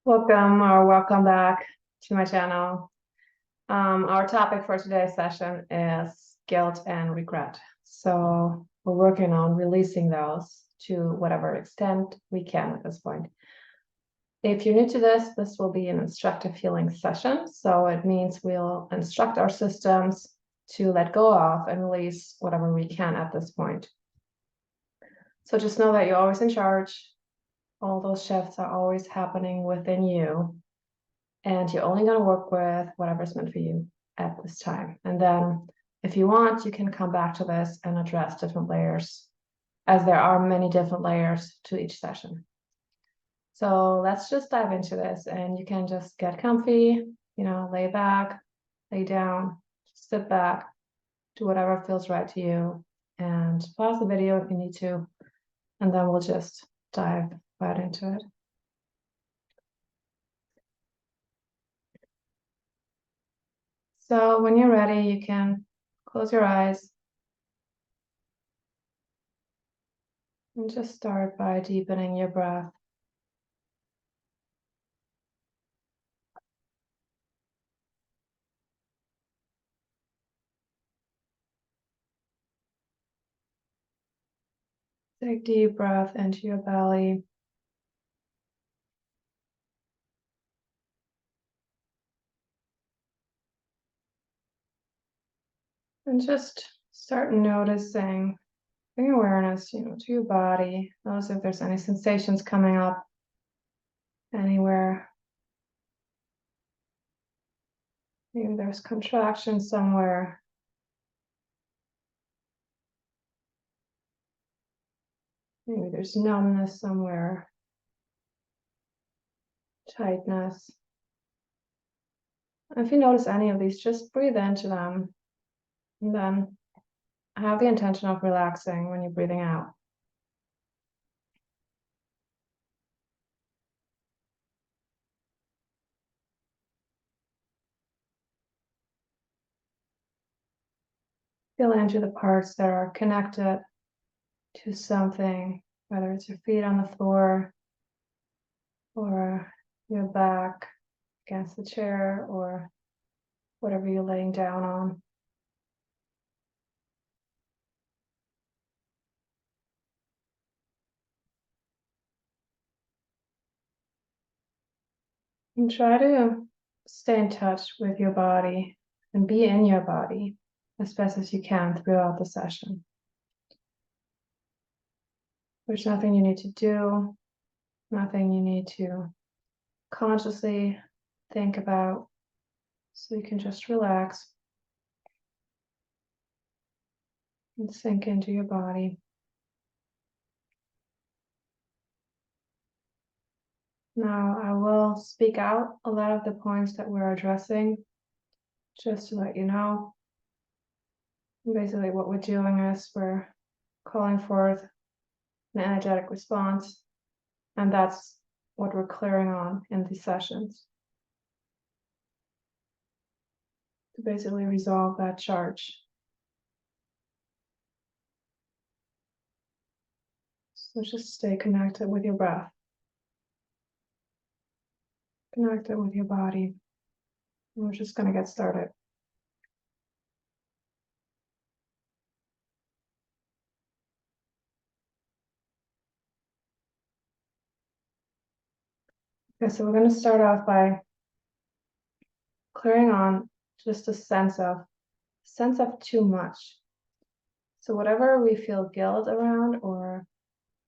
Welcome back to my channel. Our topic for today's session is guilt and regret. So we're working on releasing those to whatever extent we can at this point. If you're new to this will be an instructive healing session. So it means we'll instruct our systems to let go of and release whatever we can at this point. So just know that you're always in charge. All those shifts are always happening within you. And you're only going to work with whatever's meant for you at this time. And then if you want, you can come back to this and address different layers, as there are many different layers to each session. So let's just dive into this, and you can just get comfy, lay back, lay down, sit back, do whatever feels right to you, and pause the video if you need to, and then we'll just dive right into it. So when you're ready, you can close your eyes and just start by deepening your breath. Take deep breath into your belly. And just start noticing, bring awareness, to your body. Notice if there's any sensations coming up anywhere. Maybe there's contraction somewhere. Maybe there's numbness somewhere. Tightness. If you notice any of these, just breathe into them. And then have the intention of relaxing when you're breathing out. Feel into the parts that are connected to something, whether it's your feet on the floor or your back against the chair or whatever you're laying down on. And try to stay in touch with your body and be in your body as best as you can throughout the session. There's nothing you need to do, nothing you need to consciously think about, so you can just relax and sink into your body. Now, I will speak out a lot of the points that we're addressing, just to let you know. Basically, what we're doing is we're calling forth an energetic response, and that's what we're clearing on in these sessions, to basically resolve that charge. So just stay connected with your breath, connected with your body. And we're just going to get started. Okay, so we're going to start off by clearing on just a sense of too much. So whatever we feel guilt around, or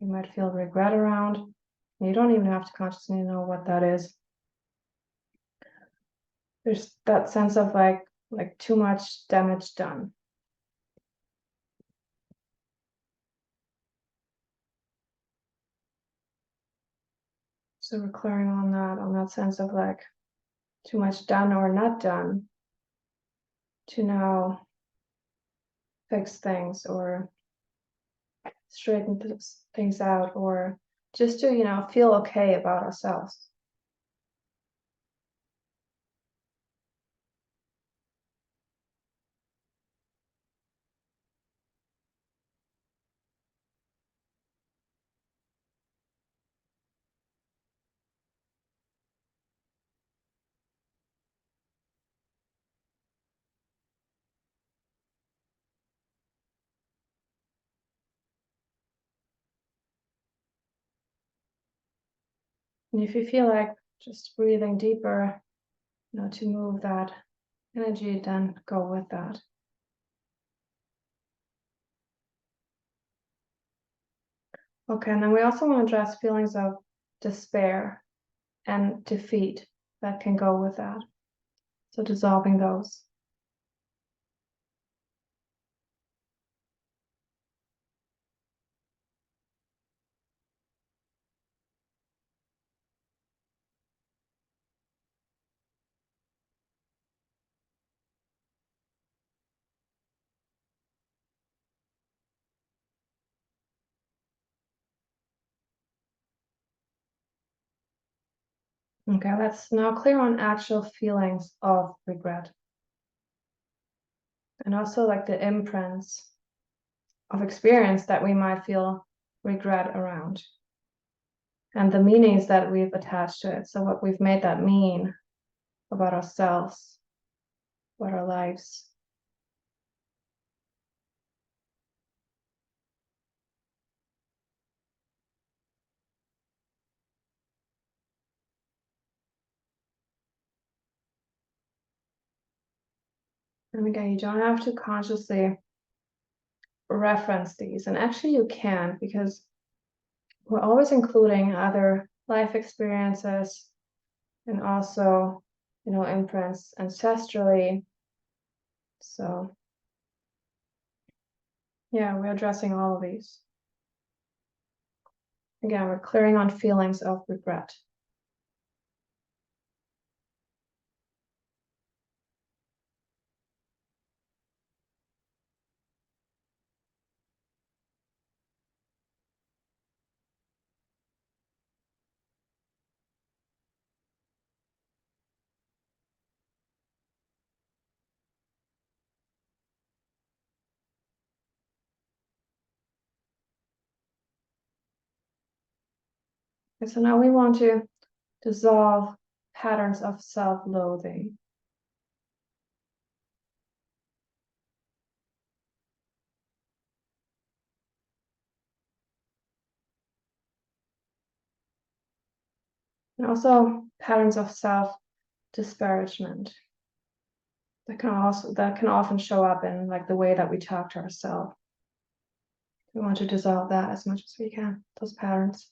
you might feel regret around, you don't even have to consciously know what that is. There's that sense of like too much damage done. So we're clearing on that sense of like too much done or not done, to now fix things or straighten things out, or just to feel okay about ourselves. And if you feel like just breathing deeper, to move that energy, then go with that. Okay, and then we also want to address feelings of despair and defeat that can go with that. So dissolving those. Okay, let's now clear on actual feelings of regret. And also like the imprints of experience that we might feel regret around. And the meanings that we've attached to it. So what we've made that mean about ourselves, about our lives. And again, you don't have to consciously reference these. And actually you can, because we're always including other life experiences and also, imprints ancestrally. So yeah, we're addressing all of these. Again, we're clearing on feelings of regret. And so now we want to dissolve patterns of self-loathing. And also patterns of self-disparagement that can often show up in like the way that we talk to ourselves. We want to dissolve that as much as we can, those patterns.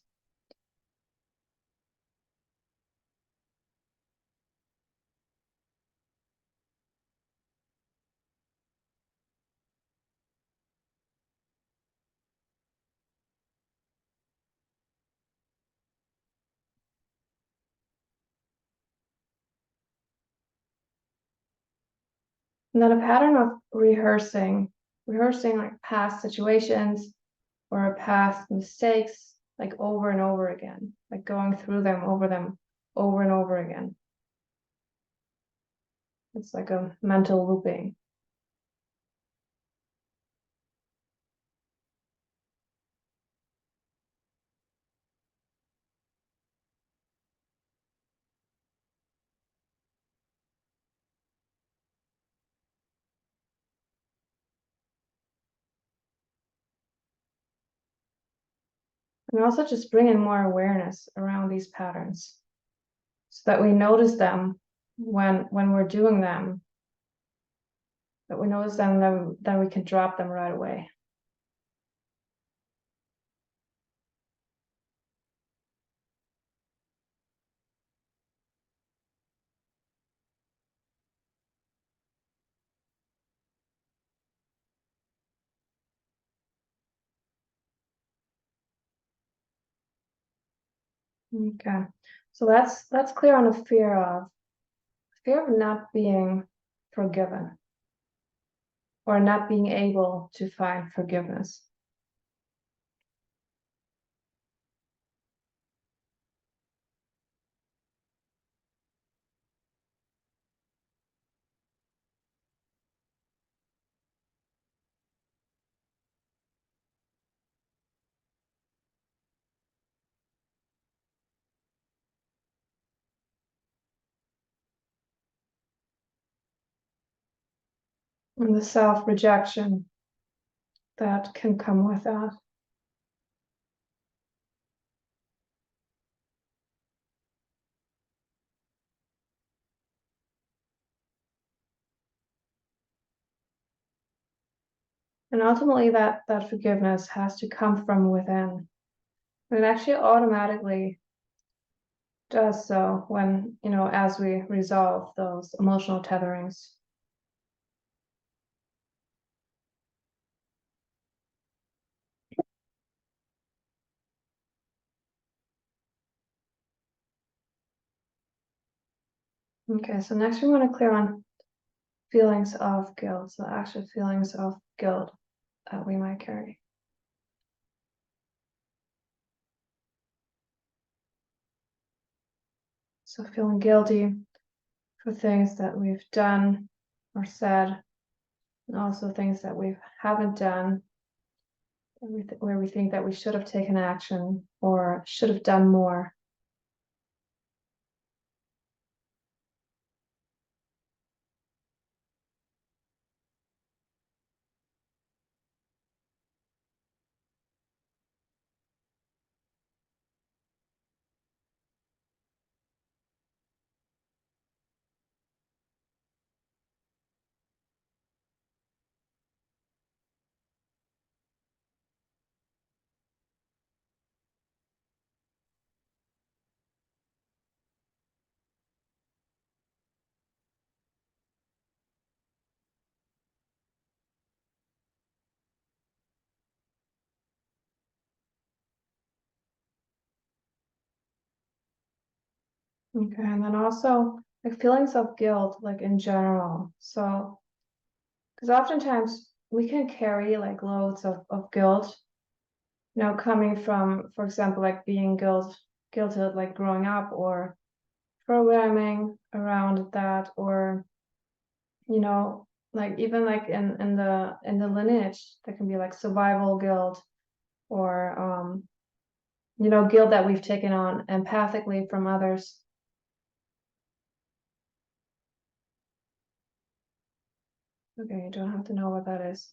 And then a pattern of rehearsing like past situations or past mistakes, like over and over again, like going through them over and over again. It's like a mental looping. And also just bringing more awareness around these patterns so that we notice them when we're doing them, that we notice them, then we can drop them right away. Okay, so that's clear on the fear of not being forgiven or not being able to find forgiveness. And the self-rejection that can come with that. And ultimately that forgiveness has to come from within. And it actually automatically does so when, as we resolve those emotional tetherings. Okay, so next we want to clear on feelings of guilt, so actual feelings of guilt that we might carry. So feeling guilty for things that we've done or said, and also things that we haven't done, where we think that we should have taken action or should have done more. Okay, and then also like feelings of guilt, like in general. So, because oftentimes we can carry like loads of guilt, coming from, for example, like being guilted like growing up, or programming around that, or like even like in the lineage, there can be like survival guilt, or guilt that we've taken on empathically from others. Okay, you don't have to know what that is.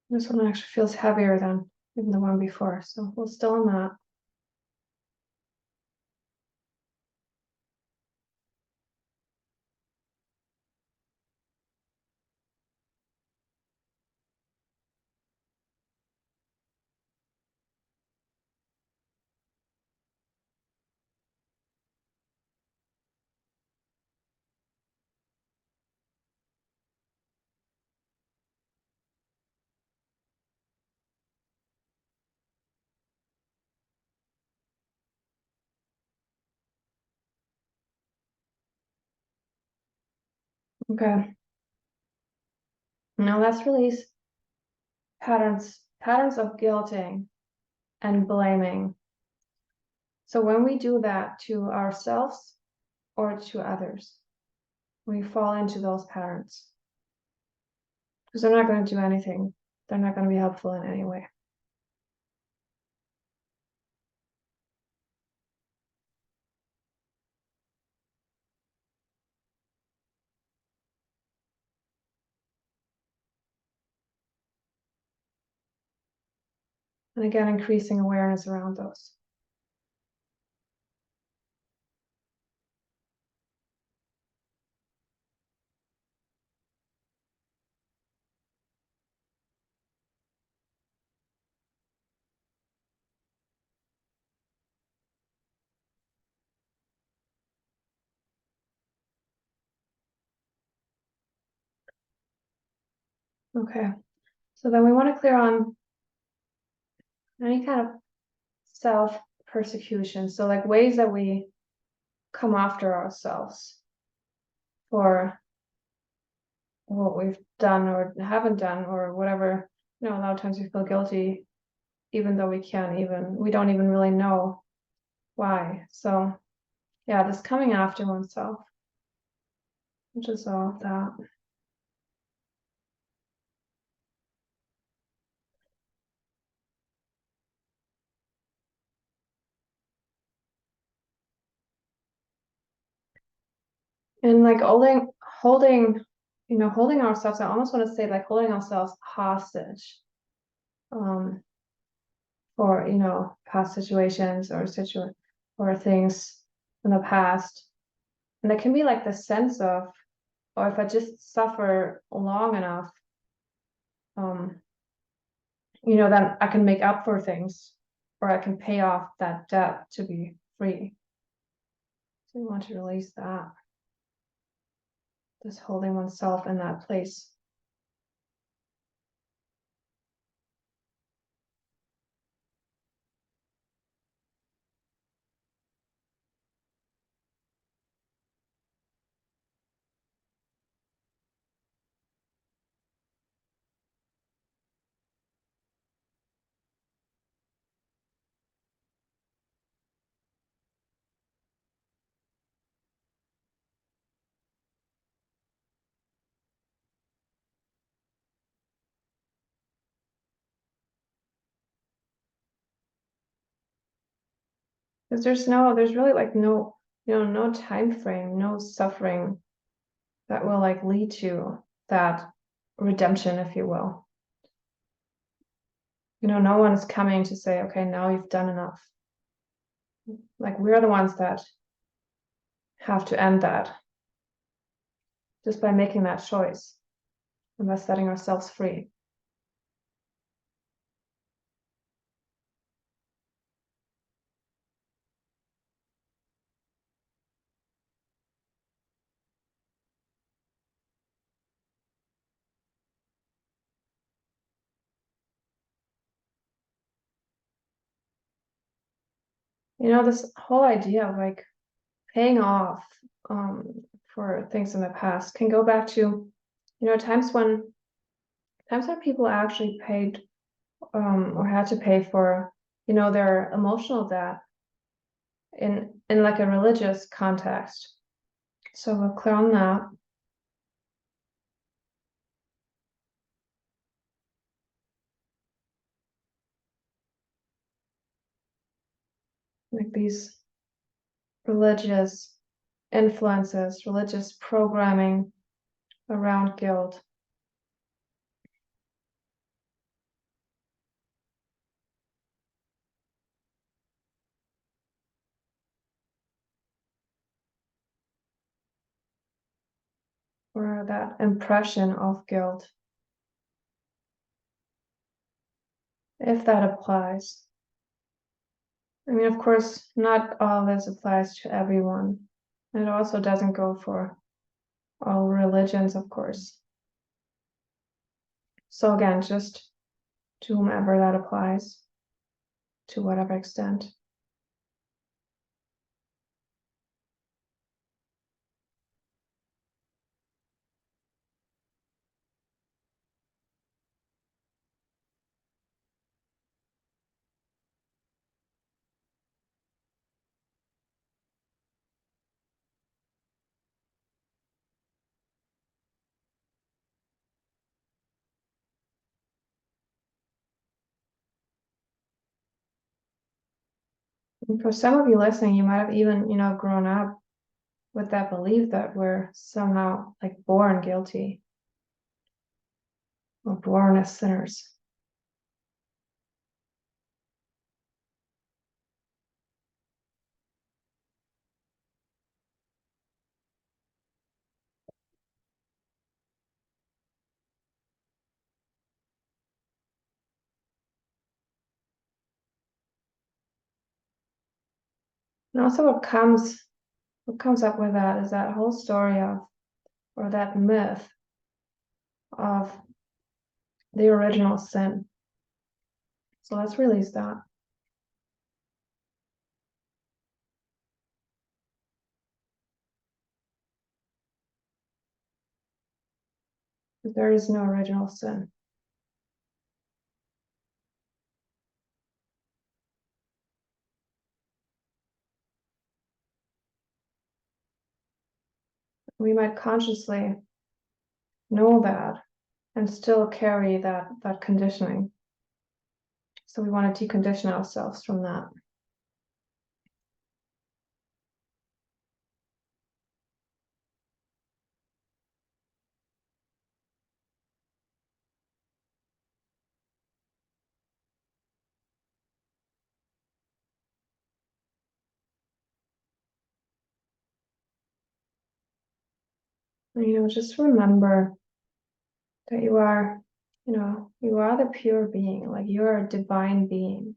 This one actually feels heavier than even the one before, so we'll still on that. Okay, now let's release patterns of guilting and blaming. So when we do that to ourselves or to others, we fall into those patterns because they're not going to do anything. They're not going to be helpful in any way. And again, increasing awareness around those. Okay, so then we want to clear on any kind of self-persecution. So like ways that we come after ourselves for what we've done or haven't done or whatever. A lot of times we feel guilty even though we don't even really know why. So yeah, this coming after oneself. dissolve that. And like holding, holding ourselves, I almost want to say like holding ourselves hostage, for, past situations or things in the past. And that can be like the sense of, or if I just suffer long enough, um, then I can make up for things, or I can pay off that debt to be free. So you want to release that, just holding oneself in that place. Because there's really like no time frame, no suffering that will like lead to that redemption, if you will. No one is coming to say, okay, now you've done enough. Like we're the ones that have to end that just by making that choice and by setting ourselves free. This whole idea of like paying off for things in the past can go back to, times when people actually paid or had to pay for, their emotional debt in like a religious context. So we're clear on that. Like these religious influences, religious programming around guilt. Or that impression of guilt, if that applies. I mean, of course, not all this applies to everyone. It also doesn't go for all religions, of course. So again, just to whomever that applies, to whatever extent. And for some of you listening, you might have even, grown up with that belief that we're somehow like born guilty or born as sinners. And also what comes up with that is that whole story of, or that myth of the original sin. So let's release that. There is no original sin. we might consciously know that and still carry that conditioning. So we want to decondition ourselves from that. Just remember that you are, you are the pure being, like you are a divine being.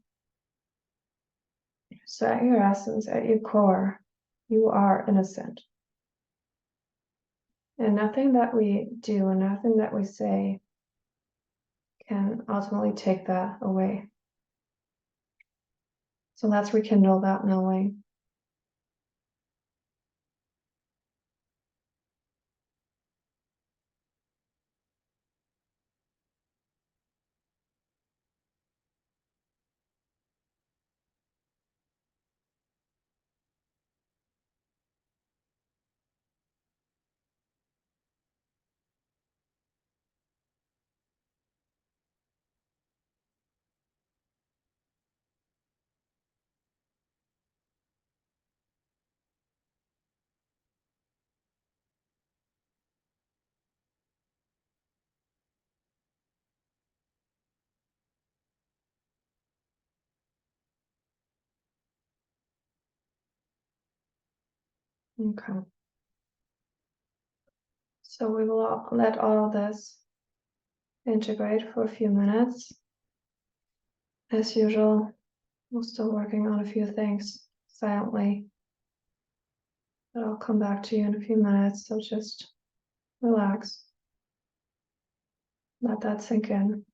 So at your essence, at your core, you are innocent. And nothing that we do and nothing that we say can ultimately take that away. So let's rekindle that knowing. Okay. So we will let all this integrate for a few minutes. As usual, we're still working on a few things silently, but I'll come back to you in a few minutes. So just relax, let that sink in.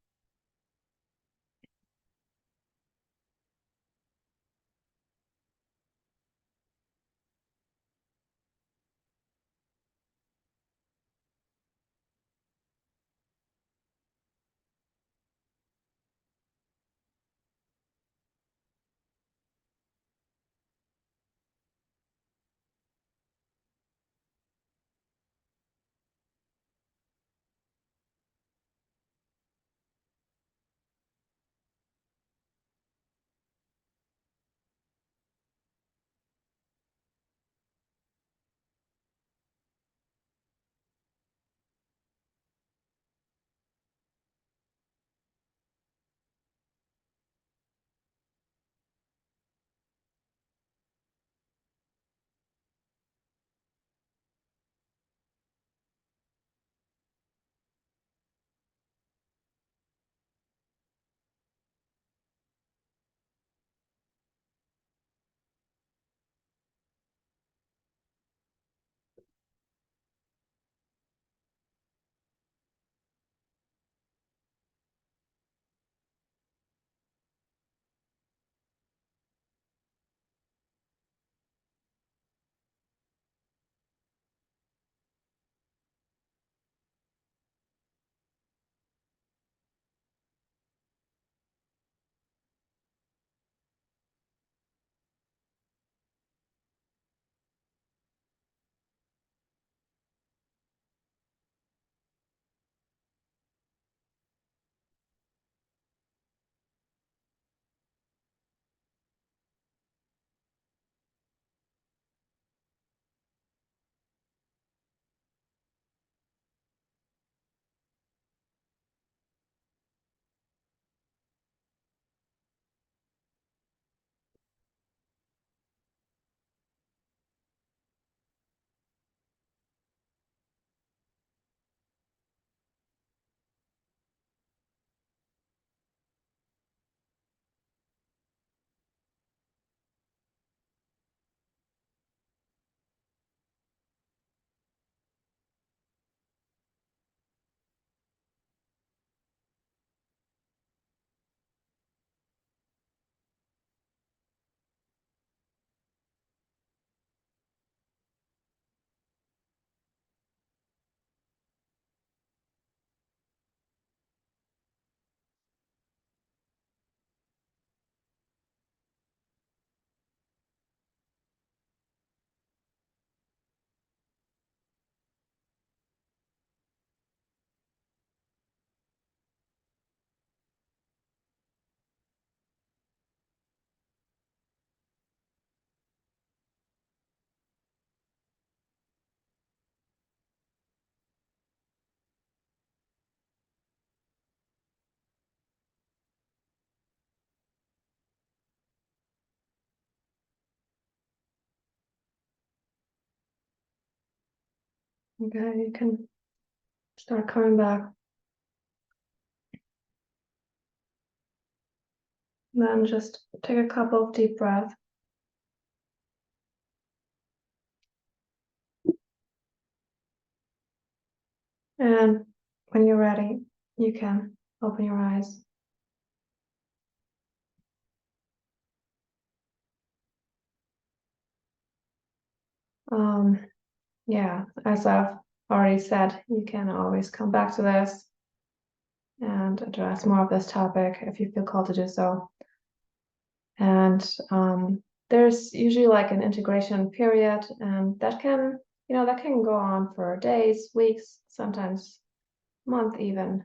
Okay, you can start coming back. Then just take a couple of deep breaths. And when you're ready, you can open your eyes. Yeah, as I've already said, you can always come back to this and address more of this topic if you feel called to do so. And there's usually like an integration period, and that can, that can go on for days, weeks, sometimes month even.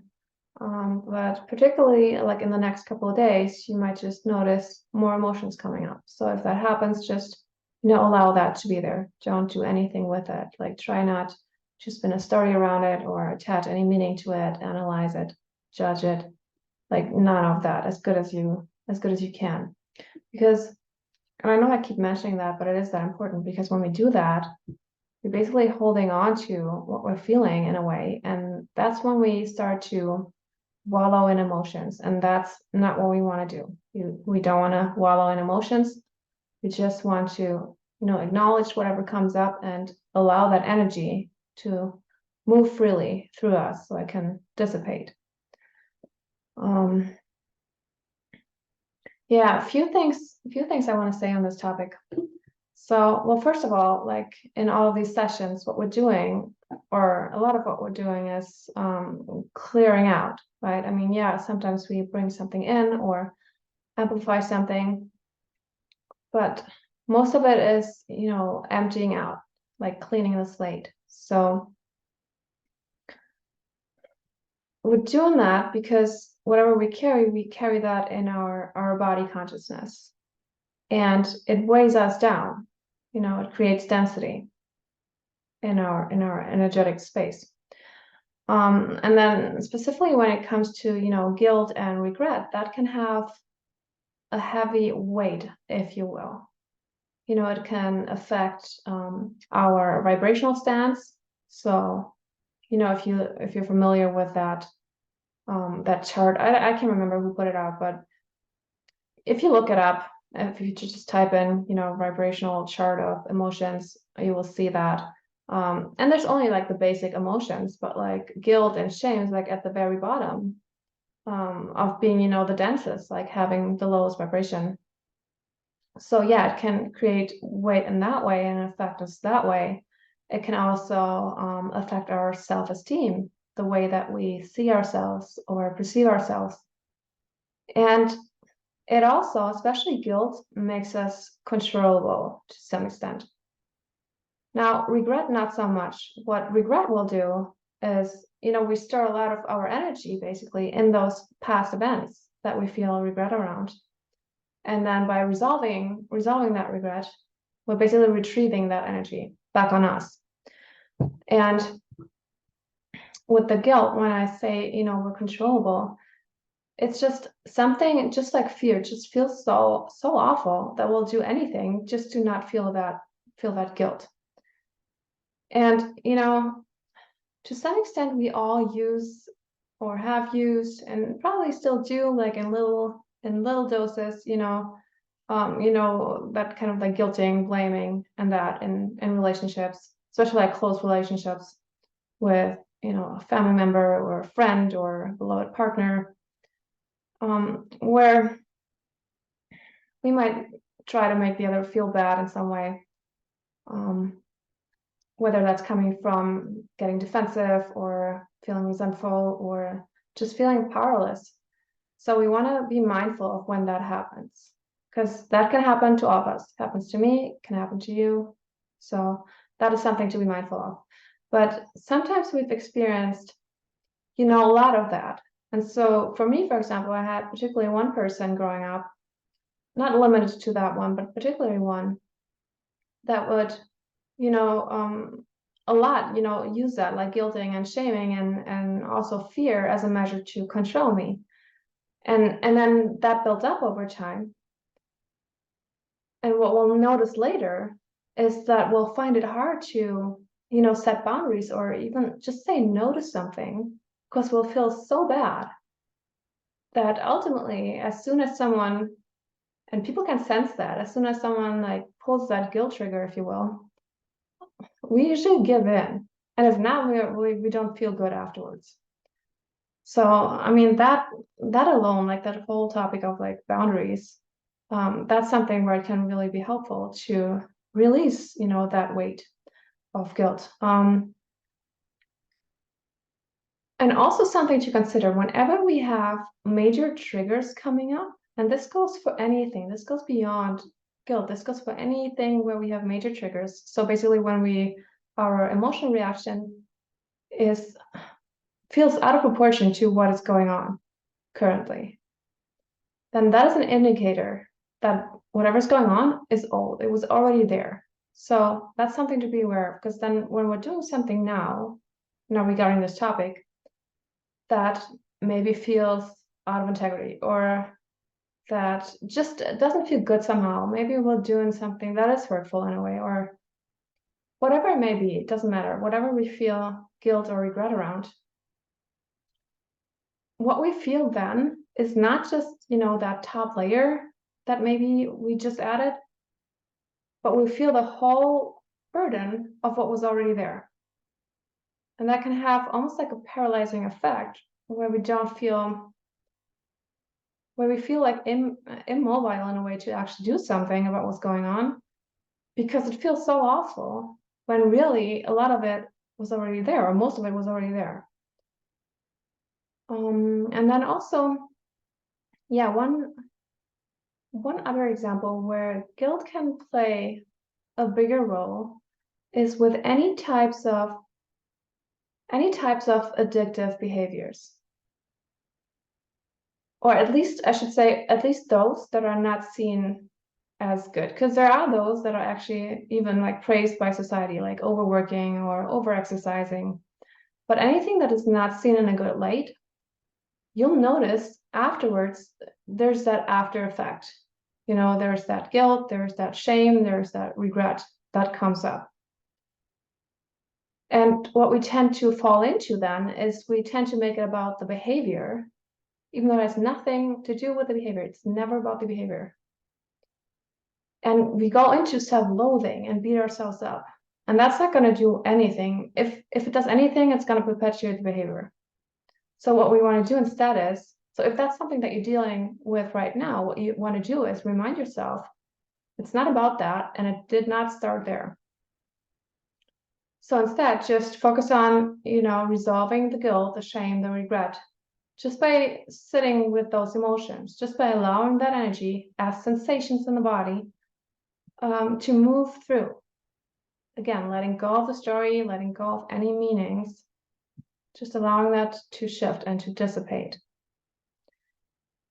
But particularly like in the next couple of days, you might just notice more emotions coming up. So if that happens, just, allow that to be there. Don't do anything with it. Like try not to spin a story around it or attach any meaning to it, analyze it, judge it. Like none of that, as good as you can. Because, and I know I keep mentioning that, but it is that important, because when we do that, we're basically holding on to what we're feeling in a way. And that's when we start to wallow in emotions. And that's not what we want to do. We don't want to wallow in emotions. We just want to, acknowledge whatever comes up and allow that energy to move freely through us so it can dissipate. Yeah, a few things I want to say on this topic. So, well, first of all, like in all of these sessions, what we're doing, or a lot of what we're doing, is clearing out, right? I mean, yeah, sometimes we bring something in or amplify something, but most of it is, emptying out, like cleaning the slate. So we're doing that because whatever we carry that in our body consciousness, and it weighs us down. It creates density in our energetic space. And then specifically when it comes to, guilt and regret, that can have a heavy weight, if you will. It can affect our vibrational stance. So, if you're familiar with that that chart, I can't remember who put it out, but if you look it up, if you just type in, vibrational chart of emotions, you will see that. And there's only like the basic emotions, but like guilt and shame is like at the very bottom of being, the densest, like having the lowest vibration. So yeah, it can create weight in that way and affect us that way. It can also affect our self-esteem, the way that we see ourselves or perceive ourselves. And it also, especially guilt, makes us controllable to some extent. Now, regret, not so much. What regret will do is, we store a lot of our energy basically in those past events that we feel regret around. And then by resolving that regret, we're basically retrieving that energy back on us. And with the guilt, when I say, we're controllable, it's just something, just like fear, just feels so awful that we'll do anything just to not feel that guilt. And to some extent, we all use or have used and probably still do, like in little doses, that kind of like guilting, blaming, and that in relationships, especially like close relationships with, a family member or a friend or a beloved partner, where we might try to make the other feel bad in some way, whether that's coming from getting defensive or feeling resentful or just feeling powerless. So we want to be mindful of when that happens, because that can happen to all of us. It happens to me, it can happen to you. So that is something to be mindful of. But sometimes we've experienced, a lot of that. And so for me, for example, I had particularly one person growing up, not limited to that one, but particularly one that would, a lot, use that, like guilting and shaming and also fear as a measure to control me. And then that built up over time. And what we'll notice later is that we'll find it hard to set boundaries or even just say no to something, because we'll feel so bad that ultimately, as soon as someone, and people can sense that, as soon as someone like pulls that guilt trigger, if you will, we usually give in. And if not, we don't feel good afterwards. So, I mean, that alone, like that whole topic of like boundaries, that's something where it can really be helpful to release, that weight of guilt. And also something to consider whenever we have major triggers coming up, and this goes for anything, this goes beyond guilt, this goes for anything where we have major triggers. So basically when our emotional reaction feels out of proportion to what is going on currently, then that is an indicator that whatever's going on is old. It was already there. So that's something to be aware of, because then when we're doing something now regarding this topic, that maybe feels out of integrity or that just doesn't feel good somehow. Maybe we're doing something that is hurtful in a way, or whatever it may be, it doesn't matter. Whatever we feel guilt or regret around, what we feel then is not just, that top layer that maybe we just added, but we feel the whole burden of what was already there. And that can have almost like a paralyzing effect where we feel like immobile in a way to actually do something about what's going on, because it feels so awful when really a lot of it was already there, or most of it was already there. And then also, one other example where guilt can play a bigger role is with any types of addictive behaviors. Or at least, I should say, at least those that are not seen as good, because there are those that are actually even like praised by society, like overworking or over-exercising. But anything that is not seen in a good light, you'll notice afterwards there's that after effect. There's that guilt, there's that shame, there's that regret that comes up. And what we tend to fall into then is we tend to make it about the behavior, even though it has nothing to do with the behavior. It's never about the behavior. And we go into self-loathing and beat ourselves up. And that's not going to do anything. If it does anything, it's going to perpetuate the behavior. So what we want to do instead is, so if that's something that you're dealing with right now, what you want to do is remind yourself, it's not about that, and it did not start there. So instead, just focus on, resolving the guilt, the shame, the regret, just by sitting with those emotions, just by allowing that energy as sensations in the body to move through. Again, letting go of the story, letting go of any meanings, just allowing that to shift and to dissipate.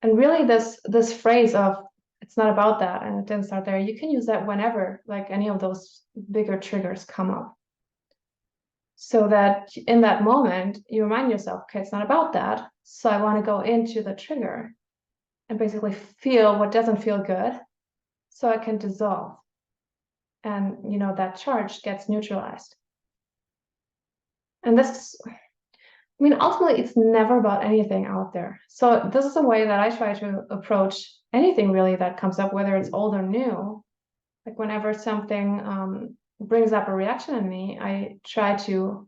And really this phrase of it's not about that and it didn't start there, you can use that whenever like any of those bigger triggers come up. So that in that moment, you remind yourself, okay, it's not about that. So I want to go into the trigger and basically feel what doesn't feel good so I can dissolve. And, that charge gets neutralized. And ultimately, it's never about anything out there. So this is a way that I try to approach anything really that comes up, whether it's old or new. Like whenever something brings up a reaction in me, I try to,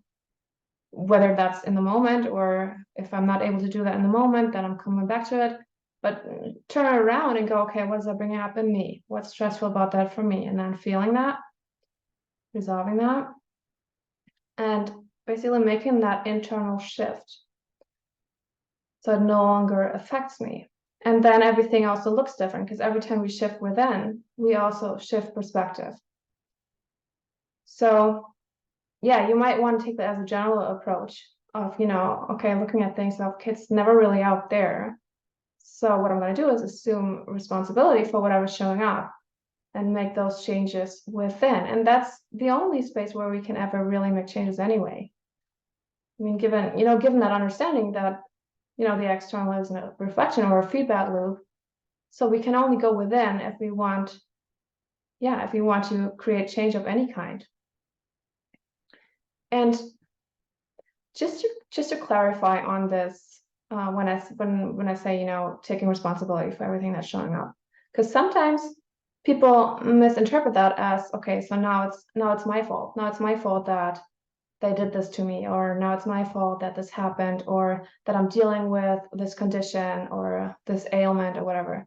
whether that's in the moment or if I'm not able to do that in the moment, then I'm coming back to it. But turn it around and go, okay, what does that bring up in me? What's stressful about that for me? And then feeling that, resolving that, and basically making that internal shift so it no longer affects me. And then everything also looks different, because every time we shift within, we also shift perspective. So yeah, you might want to take that as a general approach of, okay, looking at things of it's never really out there. So what I'm going to do is assume responsibility for whatever's showing up and make those changes within. And that's the only space where we can ever really make changes anyway. I mean, given that understanding that, the external is a reflection or a feedback loop. So we can only go within if we want to create change of any kind. And just to clarify on this, when I say, you know, taking responsibility for everything that's showing up, because sometimes people misinterpret that as, okay, so now it's my fault. Now it's my fault that they did this to me, or now it's my fault that this happened, or that I'm dealing with this condition or this ailment or whatever.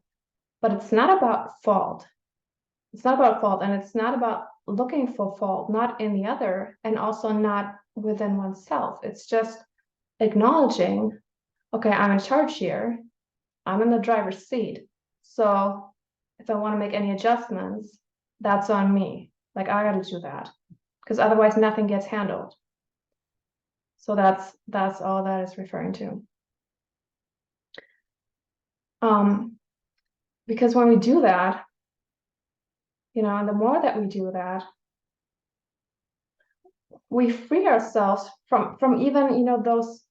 But it's not about fault. It's not about fault, and it's not about looking for fault, not in the other, and also not within oneself. It's just acknowledging, okay, I'm in charge here. I'm in the driver's seat. So if I want to make any adjustments, that's on me. Like, I got to do that, because otherwise nothing gets handled. So that's all that is referring to. Because when we do that, you know, and the more that we do that, we free ourselves from even, you know, those,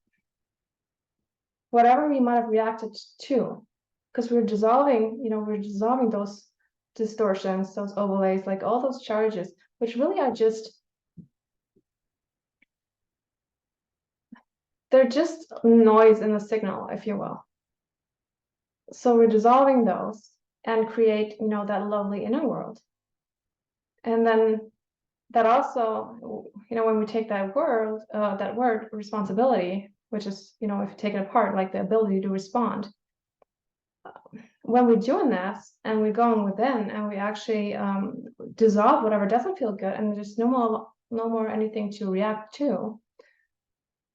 whatever we might have reacted to, because we're dissolving those distortions, those overlays, like all those charges, which really are they're just noise in the signal, if you will. So we're dissolving those and create, you know, that lovely inner world. And then that also, you know, when we take that word responsibility, which is, you know, if you take it apart, like the ability to respond, when we're doing this and we're going within and we actually dissolve whatever doesn't feel good, and there's no more anything to react to,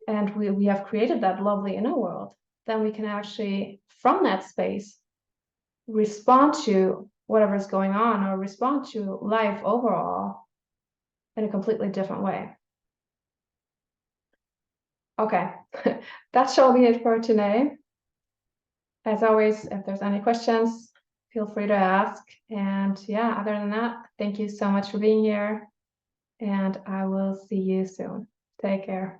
and we have created that lovely inner world, then we can actually, from that space, respond to whatever's going on, or respond to life overall in a completely different way. Okay, that shall be it for today. As always, if there's any questions, feel free to ask. And yeah, other than that, thank you so much for being here, and I will see you soon. Take care.